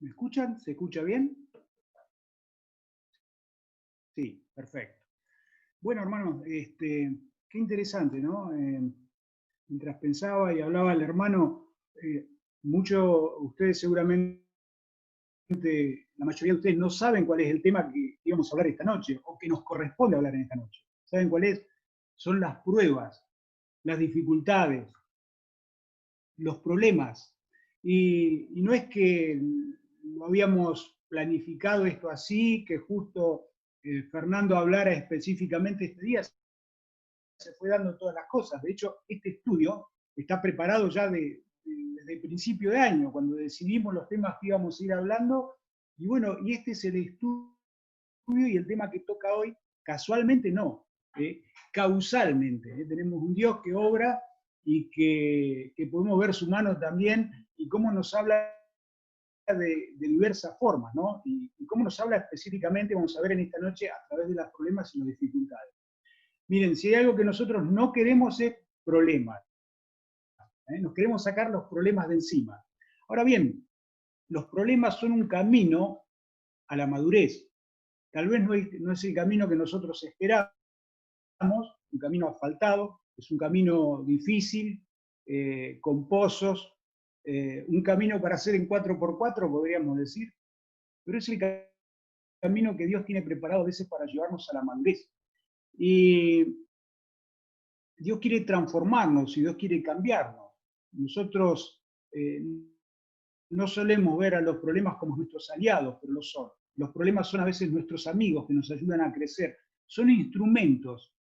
¿Me escuchan? ¿Se escucha bien? Sí, perfecto. Bueno, hermano, qué interesante, ¿no? Mientras pensaba y hablaba el hermano, muchos, ustedes seguramente, la mayoría de ustedes no saben cuál es el tema que íbamos a hablar esta noche, o que nos corresponde hablar en esta noche. ¿Saben cuál es? Son las pruebas, las dificultades, los problemas. Y no es que lo habíamos planificado esto así, que justo Fernando hablara específicamente este día, se fue dando todas las cosas. De hecho, este estudio está preparado ya desde el principio de año, cuando decidimos los temas que íbamos a ir hablando. Y bueno, y este es el estudio y el tema que toca hoy, casualmente no, causalmente. Tenemos un Dios que obra y que podemos ver su mano también y cómo nos habla de diversas formas, ¿no? Y cómo nos habla específicamente, vamos a ver en esta noche, a través de los problemas y las dificultades. Miren, si hay algo que nosotros no queremos es problemas. Nos queremos sacar los problemas de encima. Ahora bien, los problemas son un camino a la madurez. Tal vez no es el camino que nosotros esperamos, un camino asfaltado, es un camino difícil, con pozos, un camino para hacer en 4x4, podríamos decir, pero es el camino que Dios tiene preparado a veces para llevarnos a la madurez. Y Dios quiere transformarnos y Dios quiere cambiarnos. Nosotros no solemos ver a los problemas como nuestros aliados, pero lo son. Los problemas son a veces nuestros amigos que nos ayudan a crecer. Son instrumentos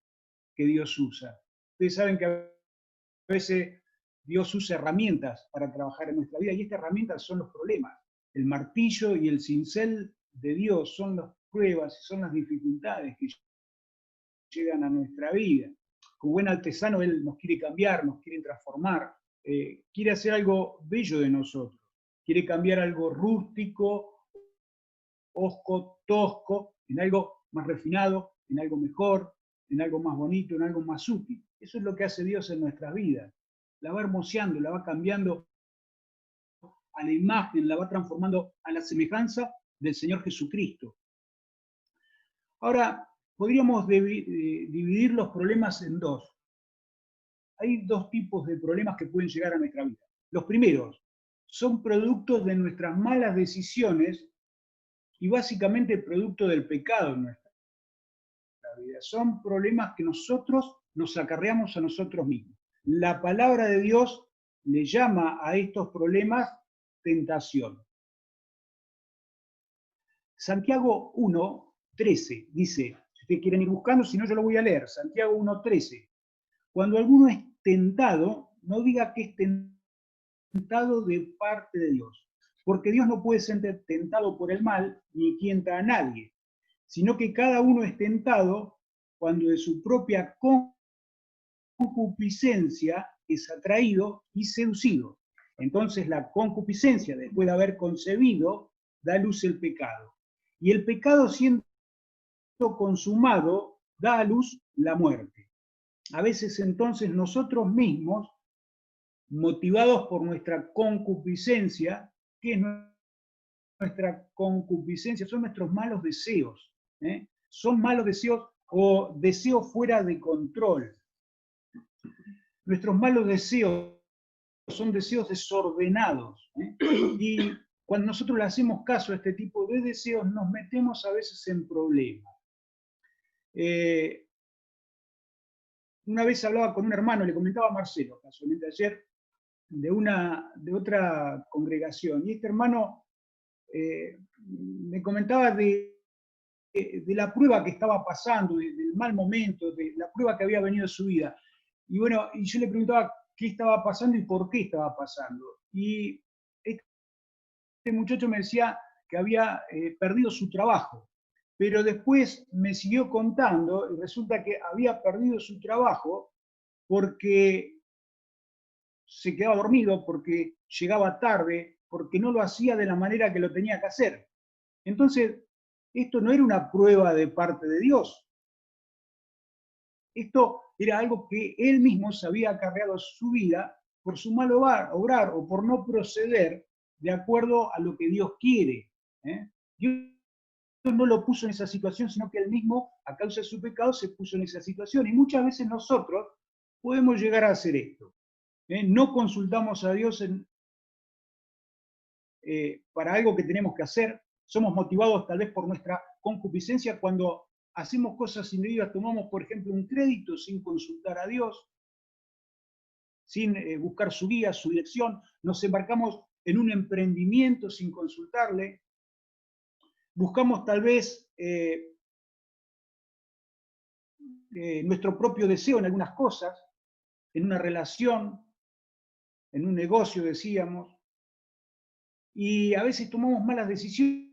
que Dios usa. Ustedes saben que a veces Dios usa herramientas para trabajar en nuestra vida y estas herramientas son los problemas. El martillo y el cincel de Dios son las pruebas y son las dificultades que llegan a nuestra vida. Como buen artesano, Él nos quiere cambiar, nos quiere transformar, quiere hacer algo bello de nosotros, quiere cambiar algo rústico, osco, tosco, en algo más refinado, en algo mejor, en algo más bonito, en algo más útil. Eso es lo que hace Dios en nuestras vidas. La va hermoseando, la va cambiando a la imagen, la va transformando a la semejanza del Señor Jesucristo. Ahora, podríamos dividir los problemas en dos. Hay dos tipos de problemas que pueden llegar a nuestra vida. Los primeros son productos de nuestras malas decisiones y básicamente producto del pecado en nuestra vida. Son problemas que nosotros nos acarreamos a nosotros mismos. La palabra de Dios le llama a estos problemas tentación. Santiago 1:13 dice, si ustedes quieren ir buscando, si no yo lo voy a leer, Santiago 1:13. Cuando alguno es tentado, no diga que es tentado de parte de Dios, porque Dios no puede ser tentado por el mal ni tienta a nadie, sino que cada uno es tentado cuando de su propia concupiscencia es atraído y seducido. Entonces la concupiscencia, después de haber concebido, da a luz el pecado. Y el pecado, siendo consumado, da a luz la muerte. A veces entonces nosotros mismos, motivados por nuestra concupiscencia, ¿qué es nuestra concupiscencia? Son nuestros malos deseos. Son malos deseos o deseos fuera de control. Nuestros malos deseos son deseos desordenados. Y cuando nosotros le hacemos caso a este tipo de deseos, nos metemos a veces en problemas. Una vez hablaba con un hermano, le comentaba a Marcelo, casualmente ayer, de otra congregación, y este hermano me comentaba de la prueba que estaba pasando, del mal momento, de la prueba que había venido en su vida. Y bueno, y yo le preguntaba qué estaba pasando y por qué estaba pasando. Y este muchacho me decía que había perdido su trabajo, pero después me siguió contando y resulta que había perdido su trabajo porque se quedaba dormido, porque llegaba tarde, porque no lo hacía de la manera que lo tenía que hacer. Entonces, esto no era una prueba de parte de Dios. Esto era algo que él mismo se había acarreado su vida por su mal obrar o por no proceder de acuerdo a lo que Dios quiere. Dios no lo puso en esa situación, sino que él mismo, a causa de su pecado, se puso en esa situación. Y muchas veces nosotros podemos llegar a hacer esto. No consultamos a Dios para algo que tenemos que hacer. Somos motivados tal vez por nuestra concupiscencia cuando hacemos cosas indebidas. Tomamos, por ejemplo, un crédito sin consultar a Dios, sin buscar su guía, su dirección. Nos embarcamos en un emprendimiento sin consultarle. Buscamos tal vez nuestro propio deseo en algunas cosas, en una relación, en un negocio, decíamos, y a veces tomamos malas decisiones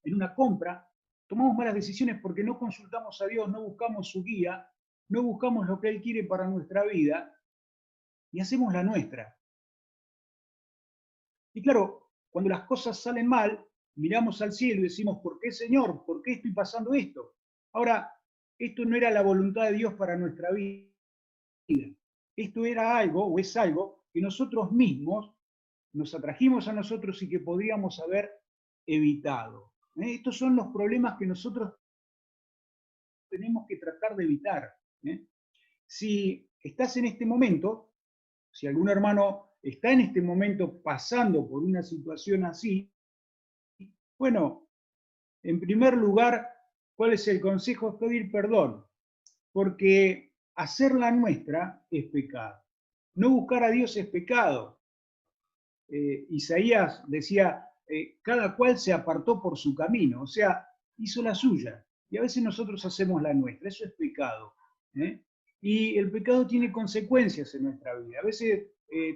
en una compra, tomamos malas decisiones porque no consultamos a Dios, no buscamos su guía, no buscamos lo que Él quiere para nuestra vida y hacemos la nuestra. Y claro, cuando las cosas salen mal, miramos al cielo y decimos, ¿por qué, Señor? ¿Por qué estoy pasando esto? Ahora, esto no era la voluntad de Dios para nuestra vida. Esto era algo, o es algo, que nosotros mismos nos atrajimos a nosotros y que podríamos haber evitado. Estos son los problemas que nosotros tenemos que tratar de evitar. Si estás en este momento, si algún hermano está en este momento pasando por una situación así, bueno, en primer lugar, ¿cuál es el consejo? Es pedir perdón, porque hacer la nuestra es pecado. No buscar a Dios es pecado. Isaías decía, cada cual se apartó por su camino, o sea, hizo la suya. Y a veces nosotros hacemos la nuestra, eso es pecado. Y el pecado tiene consecuencias en nuestra vida. A veces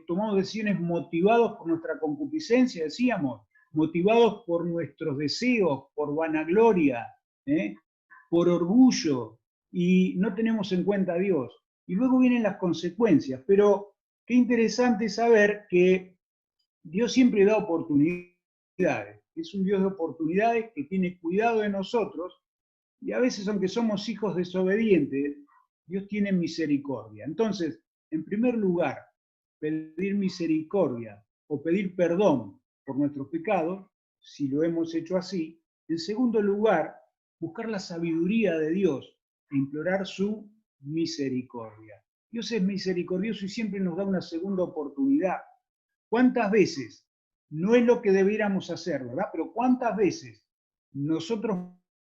tomamos decisiones motivados por nuestra concupiscencia, decíamos, motivados por nuestros deseos, por vanagloria, por orgullo, y no tenemos en cuenta a Dios. Y luego vienen las consecuencias, pero qué interesante saber que Dios siempre da oportunidades. Es un Dios de oportunidades que tiene cuidado de nosotros y a veces, aunque somos hijos desobedientes, Dios tiene misericordia. Entonces, en primer lugar, pedir misericordia o pedir perdón por nuestros pecados, si lo hemos hecho así. En segundo lugar, buscar la sabiduría de Dios e implorar su misericordia. Dios es misericordioso y siempre nos da una segunda oportunidad. ¿Cuántas veces? No es lo que debiéramos hacer, ¿verdad? Pero ¿cuántas veces nosotros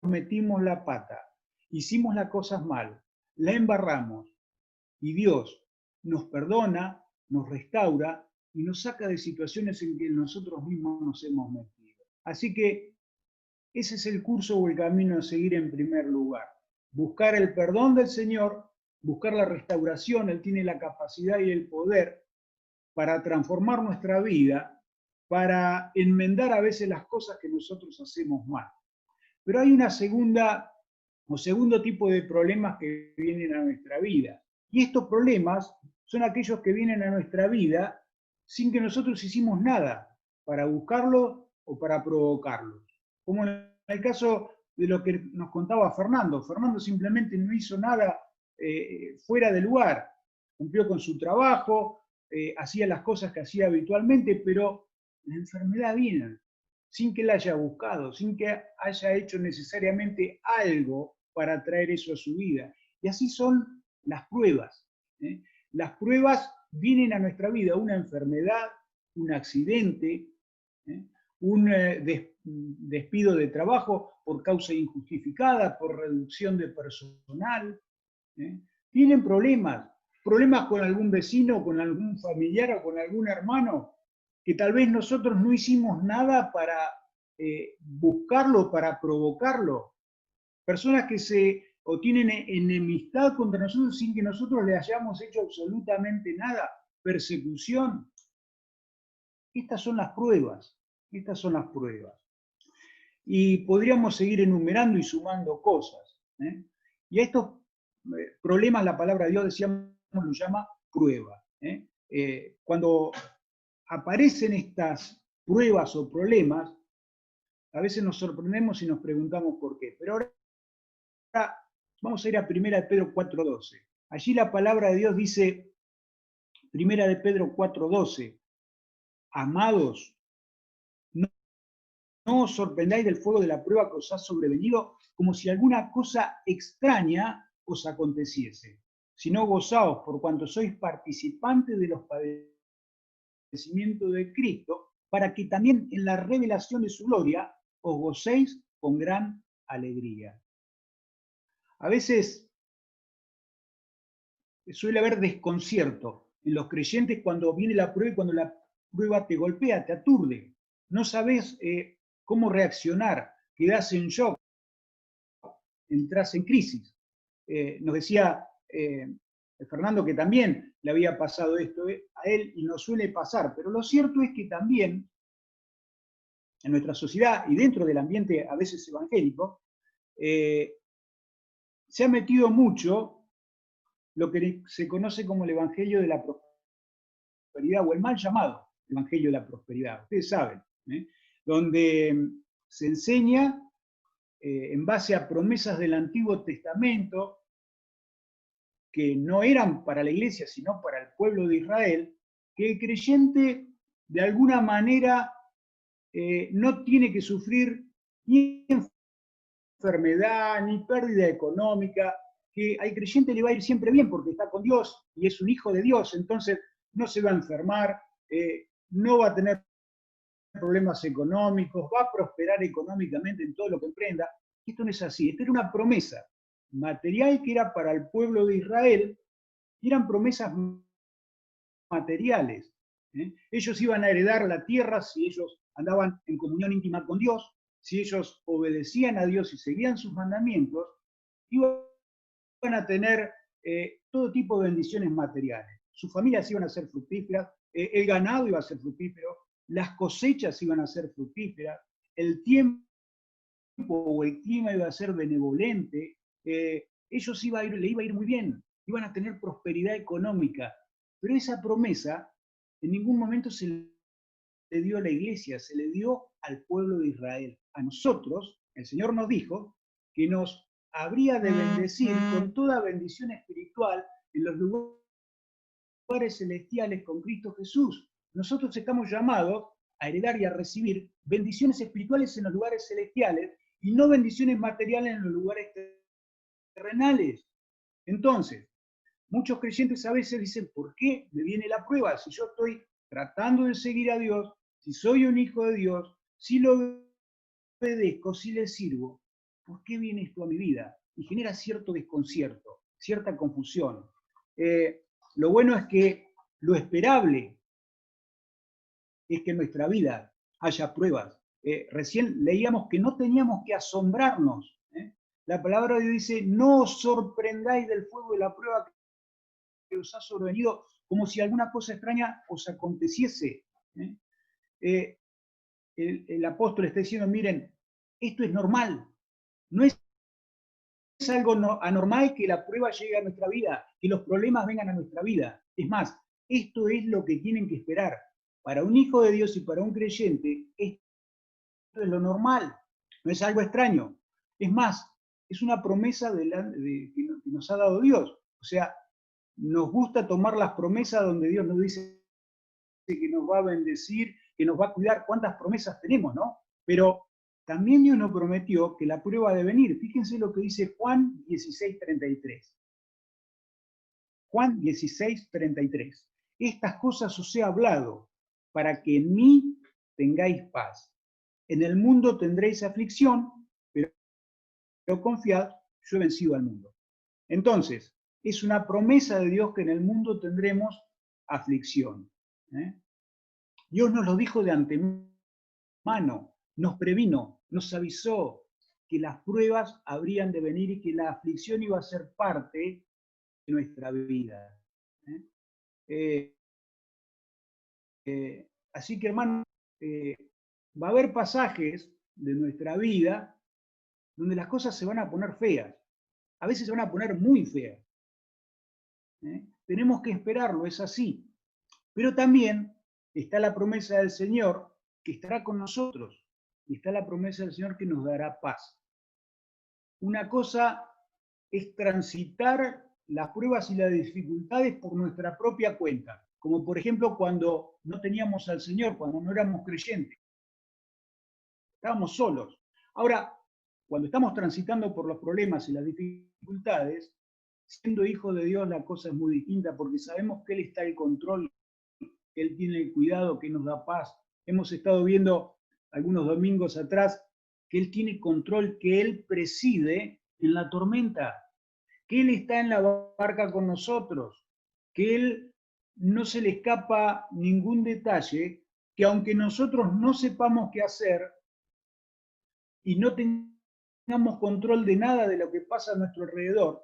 metimos la pata, hicimos las cosas mal, la embarramos y Dios nos perdona, nos restaura y nos saca de situaciones en que nosotros mismos nos hemos metido? Así que ese es el curso o el camino a seguir en primer lugar. Buscar el perdón del Señor, buscar la restauración. Él tiene la capacidad y el poder para transformar nuestra vida, para enmendar a veces las cosas que nosotros hacemos mal. Pero hay una segunda o segundo tipo de problemas que vienen a nuestra vida. Y estos problemas son aquellos que vienen a nuestra vida sin que nosotros hicimos nada para buscarlo o para provocarlo. Como en el caso de lo que nos contaba Fernando. Fernando simplemente no hizo nada fuera de lugar. Cumplió con su trabajo, hacía las cosas que hacía habitualmente, pero la enfermedad viene sin que la haya buscado, sin que haya hecho necesariamente algo para traer eso a su vida. Y así son las pruebas. Las pruebas vienen a nuestra vida, una enfermedad, un accidente, un despido de trabajo por causa injustificada, por reducción de personal. Tienen problemas con algún vecino, con algún familiar o con algún hermano, que tal vez nosotros no hicimos nada para buscarlo, para provocarlo. Personas que o tienen enemistad contra nosotros sin que nosotros le hayamos hecho absolutamente nada. Persecución. Estas son las pruebas. Estas son las pruebas. Y podríamos seguir enumerando y sumando cosas. Y a estos problemas la palabra de Dios, decíamos, lo llama prueba. Cuando aparecen estas pruebas o problemas, a veces nos sorprendemos y nos preguntamos por qué. Pero ahora vamos a ir a 1 de Pedro 4:12. Allí la palabra de Dios dice, 1 de Pedro 4:12, amados, no os sorprendáis del fuego de la prueba que os ha sobrevenido, como si alguna cosa extraña os aconteciese, sino gozaos por cuanto sois participantes de los padecimientos de Cristo, para que también en la revelación de su gloria os gocéis con gran alegría. A veces suele haber desconcierto en los creyentes cuando viene la prueba y cuando la prueba te golpea, te aturde. No sabes cómo reaccionar, quedás en shock, entras en crisis. Nos decía Fernando que también le había pasado esto a él y nos suele pasar, pero lo cierto es que también en nuestra sociedad y dentro del ambiente a veces evangélico, se ha metido mucho lo que se conoce como el Evangelio de la Prosperidad, o el mal llamado Evangelio de la Prosperidad, ustedes saben, donde se enseña en base a promesas del Antiguo Testamento que no eran para la iglesia, sino para el pueblo de Israel, que el creyente de alguna manera no tiene que sufrir ni enfermedad, ni pérdida económica, que al creyente le va a ir siempre bien porque está con Dios y es un hijo de Dios, entonces no se va a enfermar, no va a tener problemas económicos, va a prosperar económicamente en todo lo que emprenda. Esto no es así, esta era una promesa material que era para el pueblo de Israel, y eran promesas materiales. Ellos iban a heredar la tierra si ellos andaban en comunión íntima con Dios, si ellos obedecían a Dios y seguían sus mandamientos, iban a tener todo tipo de bendiciones materiales. Sus familias iban a ser fructíferas, el ganado iba a ser fructífero, las cosechas iban a ser fructíferas, el tiempo o el clima iba a ser benevolente, ellos le iba a ir muy bien, iban a tener prosperidad económica, pero esa promesa en ningún momento se le dio a la iglesia, se le dio al pueblo de Israel. A nosotros, el Señor nos dijo que nos habría de bendecir con toda bendición espiritual en los lugares celestiales con Cristo Jesús. Nosotros estamos llamados a heredar y a recibir bendiciones espirituales en los lugares celestiales y no bendiciones materiales en los lugares terrenales. Entonces, muchos creyentes a veces dicen, ¿por qué me viene la prueba? Si yo estoy tratando de seguir a Dios, si soy un hijo de Dios, si lo obedezco, si le sirvo, ¿por qué viene esto a mi vida? Y genera cierto desconcierto, cierta confusión. Lo bueno es que lo esperable es que en nuestra vida haya pruebas. Recién leíamos que no teníamos que asombrarnos. La palabra de Dios dice, no os sorprendáis del fuego de la prueba que os ha sobrevenido, como si alguna cosa extraña os aconteciese. El apóstol está diciendo, miren, esto es normal, no es algo anormal que la prueba llegue a nuestra vida, que los problemas vengan a nuestra vida. Es más, esto es lo que tienen que esperar. Para un hijo de Dios y para un creyente, esto es lo normal, no es algo extraño. Es más, es una promesa que nos ha dado Dios. O sea, nos gusta tomar las promesas donde Dios nos dice que nos va a bendecir, que nos va a cuidar. ¿Cuántas promesas tenemos, no? Pero también Dios nos prometió que la prueba ha de venir. Fíjense lo que dice Juan 16:33. Juan 16:33. Estas cosas os he hablado para que en mí tengáis paz. En el mundo tendréis aflicción, pero confiad, yo he vencido al mundo. Entonces, es una promesa de Dios que en el mundo tendremos aflicción. Dios nos lo dijo de antemano, nos previno, nos avisó que las pruebas habrían de venir y que la aflicción iba a ser parte de nuestra vida. Así que, hermano, va a haber pasajes de nuestra vida donde las cosas se van a poner feas. A veces se van a poner muy feas. Tenemos que esperarlo, es así. Pero también está la promesa del Señor que estará con nosotros. Y está la promesa del Señor que nos dará paz. Una cosa es transitar las pruebas y las dificultades por nuestra propia cuenta, como por ejemplo cuando no teníamos al Señor, cuando no éramos creyentes. Estábamos solos. Ahora, cuando estamos transitando por los problemas y las dificultades, siendo hijo de Dios la cosa es muy distinta porque sabemos que Él está en control, que Él tiene el cuidado, que nos da paz. Hemos estado viendo algunos domingos atrás que Él tiene control, que Él preside en la tormenta, que Él está en la barca con nosotros, que Él no se le escapa ningún detalle, que aunque nosotros no sepamos qué hacer y no tengamos control de nada de lo que pasa a nuestro alrededor,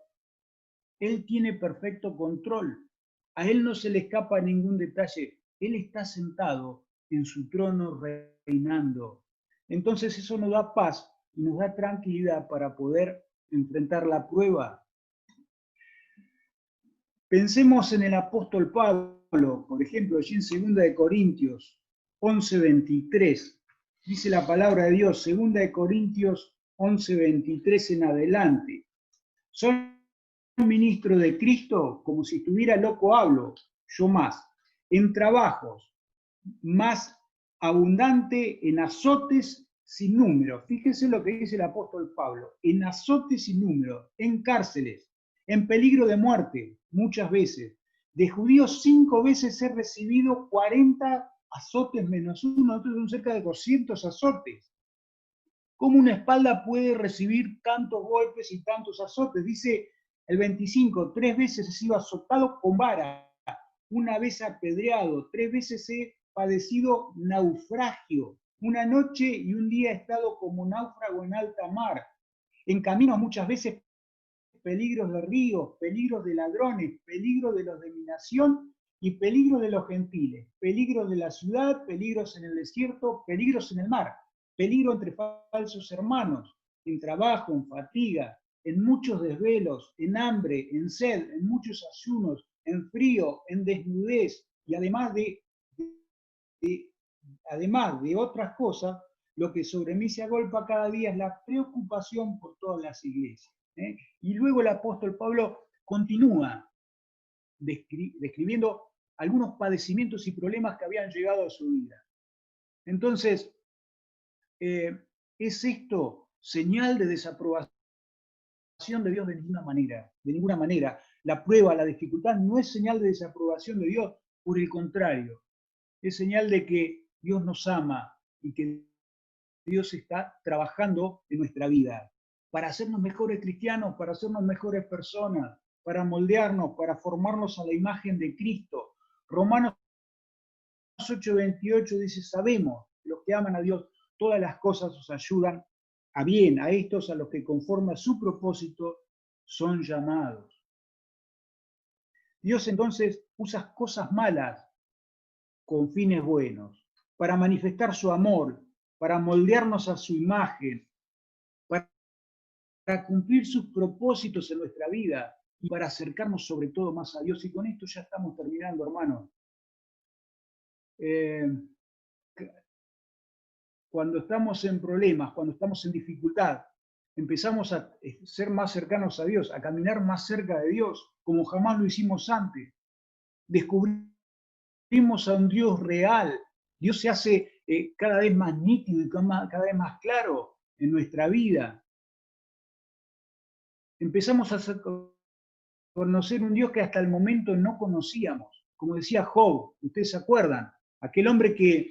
Él tiene perfecto control. A Él no se le escapa ningún detalle. Él está sentado en su trono reinando. Entonces eso nos da paz y nos da tranquilidad para poder enfrentar la prueba. Pensemos en el apóstol Pablo, por ejemplo, allí en 2 Corintios 11:23. Dice la palabra de Dios, 2 Corintios 11:23 en adelante. Soy ministro de Cristo, como si estuviera loco hablo, yo más. En trabajos, más abundante, en azotes sin número. Fíjense lo que dice el apóstol Pablo. En azotes sin número, en cárceles, en peligro de muerte, muchas veces. De judíos 5 veces he recibido 40 azotes menos uno, entonces son cerca de 200 azotes. ¿Cómo una espalda puede recibir tantos golpes y tantos azotes? Dice el 25, 3 veces he sido azotado con vara, una vez apedreado, 3 veces he padecido naufragio, una noche y un día he estado como náufrago en alta mar, en camino muchas veces peligros de ríos, peligros de ladrones, peligros de los de mi nación y peligros de los gentiles, peligros de la ciudad, peligros en el desierto, peligros en el mar, peligro entre falsos hermanos, en trabajo, en fatiga, en muchos desvelos, en hambre, en sed, en muchos ayunos, en frío, en desnudez, y además de otras cosas, lo que sobre mí se agolpa cada día es la preocupación por todas las iglesias. Y luego el apóstol Pablo continúa describiendo algunos padecimientos y problemas que habían llegado a su vida. Entonces, ¿es esto señal de desaprobación de Dios? De ninguna manera, de ninguna manera. La prueba, la dificultad no es señal de desaprobación de Dios, por el contrario, es señal de que Dios nos ama y que Dios está trabajando en nuestra vida para hacernos mejores cristianos, para hacernos mejores personas, para moldearnos, para formarnos a la imagen de Cristo. Romanos 8:28 dice, sabemos que los que aman a Dios, todas las cosas os ayudan a bien, a estos a los que conforme a su propósito son llamados. Dios entonces usa cosas malas con fines buenos, para manifestar su amor, para moldearnos a su imagen, para cumplir sus propósitos en nuestra vida y para acercarnos sobre todo más a Dios. Y con esto ya estamos terminando, hermanos. Cuando estamos en problemas, cuando estamos en dificultad, empezamos a ser más cercanos a Dios, a caminar más cerca de Dios, como jamás lo hicimos antes. Descubrimos a un Dios real. Dios se hace cada vez más nítido y cada vez más claro en nuestra vida. Empezamos a conocer un Dios que hasta el momento no conocíamos. Como decía Job, ustedes se acuerdan, aquel hombre que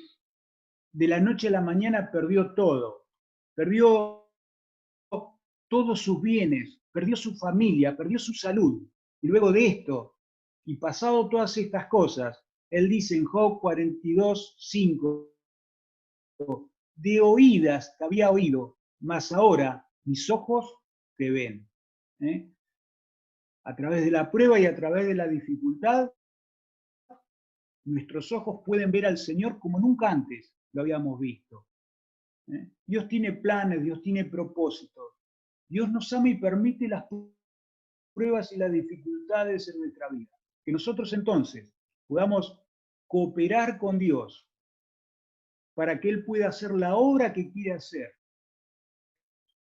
de la noche a la mañana perdió todo, perdió todos sus bienes, perdió su familia, perdió su salud. Y luego de esto, y pasado todas estas cosas, él dice en Job 42:5, de oídas te había oído, mas ahora mis ojos te ven. A través de la prueba y a través de la dificultad, nuestros ojos pueden ver al Señor como nunca antes lo habíamos visto. Dios tiene planes, Dios tiene propósitos. Dios nos ama y permite las pruebas y las dificultades en nuestra vida. Que nosotros entonces podamos cooperar con Dios para que Él pueda hacer la obra que quiere hacer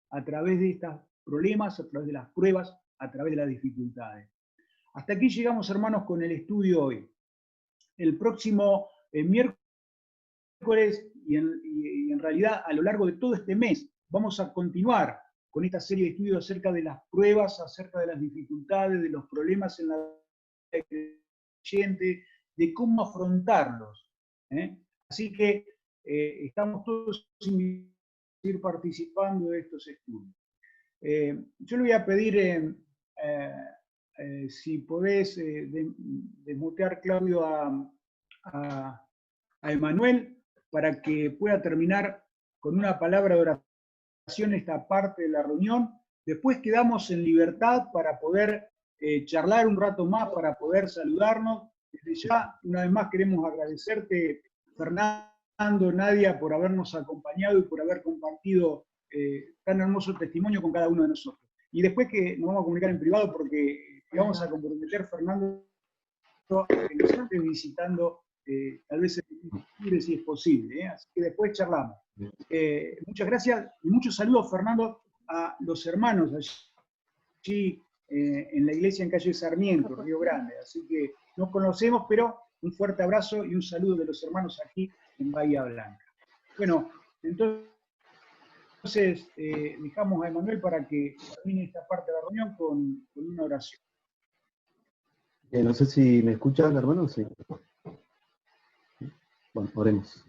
a través de estos problemas, a través de las pruebas, a través de las dificultades. Hasta aquí llegamos, hermanos, con el estudio hoy. el próximo miércoles y en realidad a lo largo de todo este mes vamos a continuar con esta serie de estudios acerca de las pruebas, acerca de las dificultades, de los problemas en la vida del creyente, de cómo afrontarlos. Así que estamos todos invitados a ir participando de estos estudios. Yo le voy a pedir, si podés, desmutear, Claudio, a Emanuel, para que pueda terminar con una palabra de oración esta parte de la reunión. Después quedamos en libertad para poder charlar un rato más, para poder saludarnos. Desde ya, una vez más, queremos agradecerte, Fernando, Nadia, por habernos acompañado y por haber compartido tan hermoso testimonio con cada uno de nosotros. Y después que nos vamos a comunicar en privado porque te vamos a comprometer, Fernando, que nos estés visitando, tal vez si es posible. Así que después charlamos. Muchas gracias y muchos saludos, Fernando, a los hermanos allí en la iglesia en calle Sarmiento, Río Grande. Así que nos conocemos, pero un fuerte abrazo y un saludo de los hermanos aquí en Bahía Blanca. Bueno, entonces dejamos a Emanuel para que termine esta parte de la reunión con una oración. No sé si me escuchan, hermano. Sí. Bueno, oremos.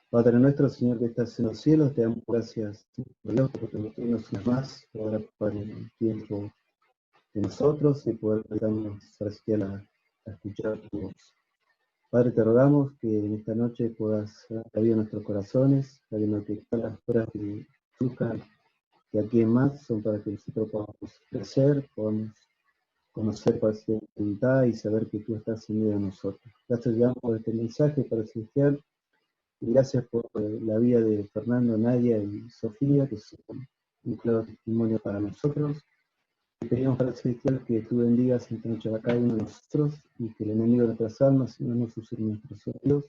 Padre nuestro, Señor que estás en los cielos, te damos gracias por Dios, por permitirnos una más, poder ocupar el tiempo de nosotros y poder darnos a escuchar tu voz. Padre, te rogamos que en esta noche puedas abrir nuestros corazones, sabiendo que todas las pruebas que surjan de aquí en más son para que nosotros podamos crecer, podamos conocer cuál es tu voluntad y saber que tú estás en medio de nosotros. Gracias, Dios, por este mensaje para celestial. Y gracias por la vida de Fernando, Nadia y Sofía, que son un claro testimonio para nosotros. Y pedimos para celestial que tú bendigas esta noche a cada uno de nosotros y que el enemigo de nuestras almas, Señor, no usurpe nuestros oídos.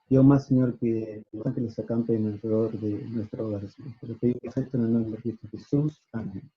Y aún más, Señor, que los ángeles acampen alrededor de nuestro hogar, Señor. Te pedimos esto en el nombre de Cristo Jesús. Amén.